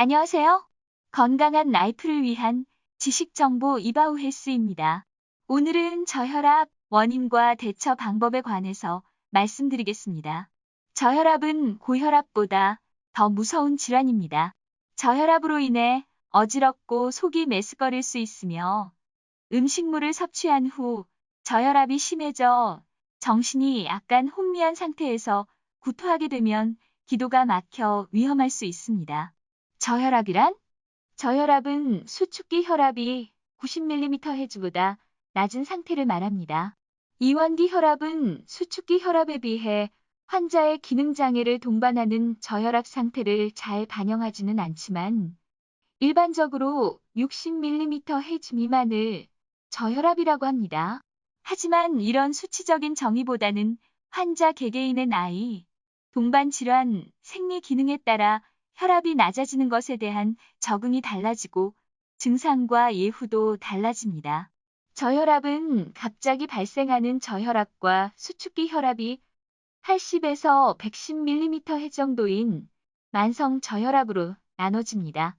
안녕하세요. 건강한 라이프를 위한 지식정보 이바우 헬스입니다. 오늘은 저혈압 원인과 대처 방법에 관해서 말씀드리겠습니다. 저혈압은 고혈압보다 더 무서운 질환입니다. 저혈압으로 인해 어지럽고 속이 메스꺼릴 수 있으며 음식물을 섭취한 후 저혈압이 심해져 정신이 약간 혼미한 상태에서 구토하게 되면 기도가 막혀 위험할 수 있습니다. 저혈압이란? 저혈압은 수축기 혈압이 90mmHg보다 낮은 상태를 말합니다. 이완기 혈압은 수축기 혈압에 비해 환자의 기능장애를 동반하는 저혈압 상태를 잘 반영하지는 않지만 일반적으로 60mmH 미만을 저혈압이라고 합니다. 하지만 이런 수치적인 정의보다는 환자 개개인의 나이, 동반 질환, 생리 기능에 따라 혈압이 낮아지는 것에 대한 적응이 달라지고 증상과 예후도 달라집니다. 저혈압은 갑자기 발생하는 저혈압과 수축기 혈압이 80에서 110mm 정도인 만성 저혈압으로 나눠집니다.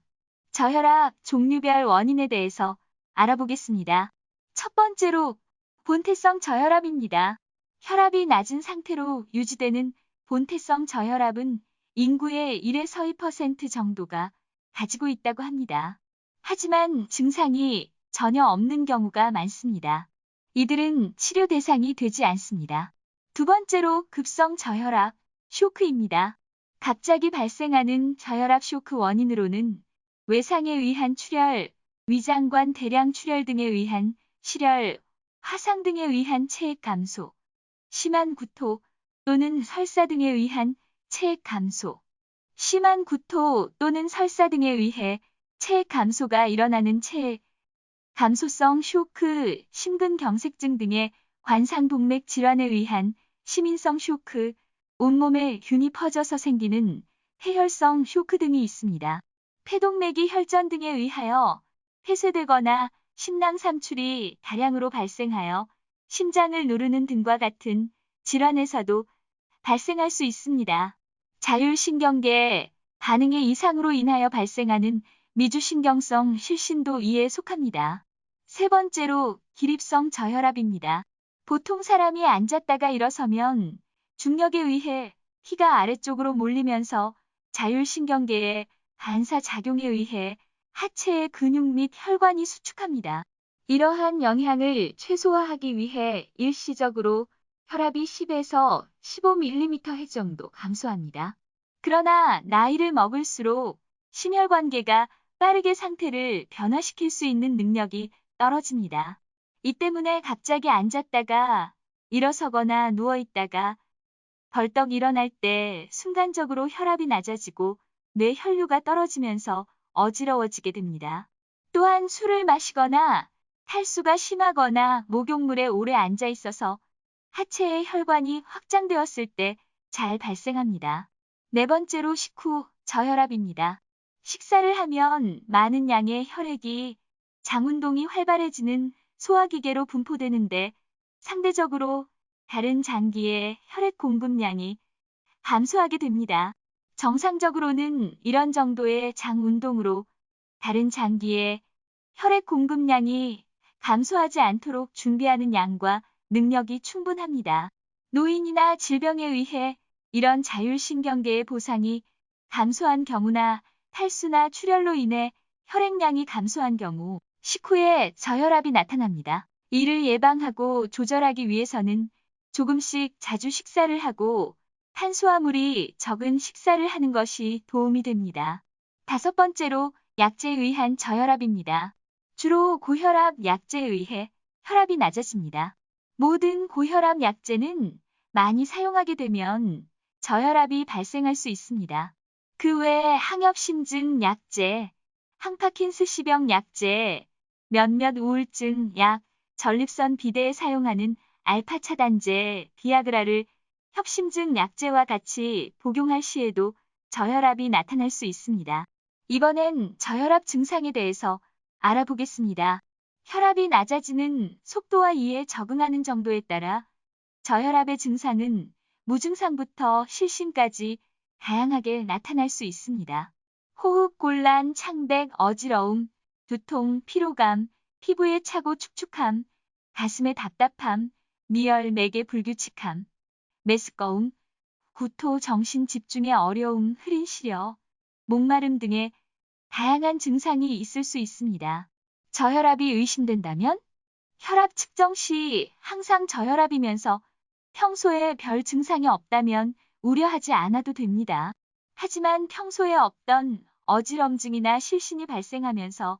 저혈압 종류별 원인에 대해서 알아보겠습니다. 첫 번째로 본태성 저혈압입니다. 혈압이 낮은 상태로 유지되는 본태성 저혈압은 인구의 1에서 2% 정도가 가지고 있다고 합니다. 하지만 증상이 전혀 없는 경우가 많습니다. 이들은 치료 대상이 되지 않습니다. 두 번째로 급성 저혈압, 쇼크입니다. 갑자기 발생하는 저혈압 쇼크 원인으로는 외상에 의한 출혈, 위장관 대량 출혈 등에 의한 실혈, 화상 등에 의한 체액 감소, 심한 구토 또는 설사 등에 의한 체액 감소, 심한 구토 또는 설사 등에 의해 체액 감소가 일어나는 체액 감소성 쇼크, 심근경색증 등의 관상동맥 질환에 의한 심인성 쇼크, 온몸에 균이 퍼져서 생기는 폐혈성 쇼크 등이 있습니다. 폐동맥이 혈전 등에 의하여 폐쇄되거나 심낭 삼출이 다량으로 발생하여 심장을 누르는 등과 같은 질환에서도 발생할 수 있습니다. 자율신경계 반응의 이상으로 인하여 발생하는 미주신경성 실신도 이에 속합니다. 세 번째로 기립성 저혈압입니다. 보통 사람이 앉았다가 일어서면 중력에 의해 피가 아래쪽으로 몰리면서 자율신경계의 반사작용에 의해 하체의 근육 및 혈관이 수축합니다. 이러한 영향을 최소화하기 위해 일시적으로 혈압이 10에서 15mm 정도 감소합니다. 그러나 나이를 먹을수록 심혈관계가 빠르게 상태를 변화시킬 수 있는 능력이 떨어집니다. 이 때문에 갑자기 앉았다가 일어서거나 누워있다가 벌떡 일어날 때 순간적으로 혈압이 낮아지고 뇌 혈류가 떨어지면서 어지러워지게 됩니다. 또한 술을 마시거나 탈수가 심하거나 목욕물에 오래 앉아 있어서 하체의 혈관이 확장되었을 때 잘 발생합니다. 네 번째로 식후 저혈압입니다. 식사를 하면 많은 양의 혈액이 장운동이 활발해지는 소화기계로 분포되는데 상대적으로 다른 장기의 혈액 공급량이 감소하게 됩니다. 정상적으로는 이런 정도의 장 운동으로 다른 장기의 혈액 공급량이 감소하지 않도록 준비하는 양과 능력이 충분합니다. 노인이나 질병에 의해 이런 자율신경계의 보상이 감소한 경우나 탈수나 출혈로 인해 혈액량이 감소한 경우 식후에 저혈압이 나타납니다. 이를 예방하고 조절하기 위해서는 조금씩 자주 식사를 하고 탄수화물이 적은 식사를 하는 것이 도움이 됩니다. 다섯 번째로 약제에 의한 저혈압입니다. 주로 고혈압 약제에 의해 혈압이 낮아집니다. 모든 고혈압 약제는 많이 사용하게 되면 저혈압이 발생할 수 있습니다. 그 외에 항엽심증 약제, 항파킨스시병 약제, 몇몇 우울증 약, 전립선 비대에 사용하는 알파 차단제, 비아그라를 협심증 약제와 같이 복용할 시에도 저혈압이 나타날 수 있습니다. 이번엔 저혈압 증상에 대해서 알아보겠습니다. 혈압이 낮아지는 속도와 이에 적응하는 정도에 따라 저혈압의 증상은 무증상부터 실신까지 다양하게 나타날 수 있습니다. 호흡곤란, 창백, 어지러움, 두통, 피로감, 피부에 차고 축축함, 가슴에 답답함, 미열, 매개 불규칙함, 메스꺼움, 구토, 정신 집중에 어려움, 흐린 시력, 목마름 등의 다양한 증상이 있을 수 있습니다. 저혈압이 의심된다면 혈압 측정 시 항상 저혈압이면서 평소에 별 증상이 없다면 우려하지 않아도 됩니다. 하지만 평소에 없던 어지럼증이나 실신이 발생하면서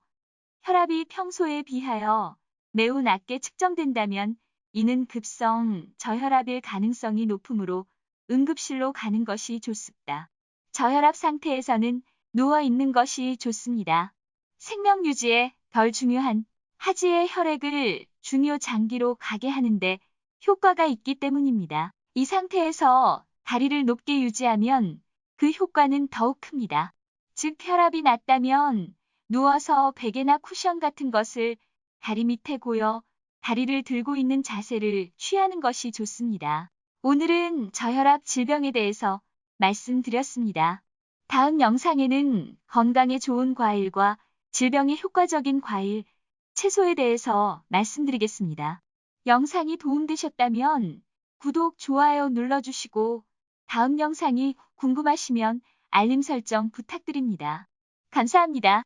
혈압이 평소에 비하여 매우 낮게 측정된다면 이는 급성 저혈압일 가능성이 높으므로 응급실로 가는 것이 좋습니다. 저혈압 상태에서는 누워 있는 것이 좋습니다. 생명 유지에 덜 중요한 하지의 혈액을 중요 장기로 가게 하는데 효과가 있기 때문입니다. 이 상태에서 다리를 높게 유지하면 그 효과는 더욱 큽니다. 즉 혈압이 낮다면 누워서 베개나 쿠션 같은 것을 다리 밑에 고여 다리를 들고 있는 자세를 취하는 것이 좋습니다. 오늘은 저혈압 질병에 대해서 말씀드렸습니다. 다음 영상에는 건강에 좋은 과일과 질병에 효과적인 과일, 채소에 대해서 말씀드리겠습니다. 영상이 도움되셨다면 구독, 좋아요 눌러주시고 다음 영상이 궁금하시면 알림 설정 부탁드립니다. 감사합니다.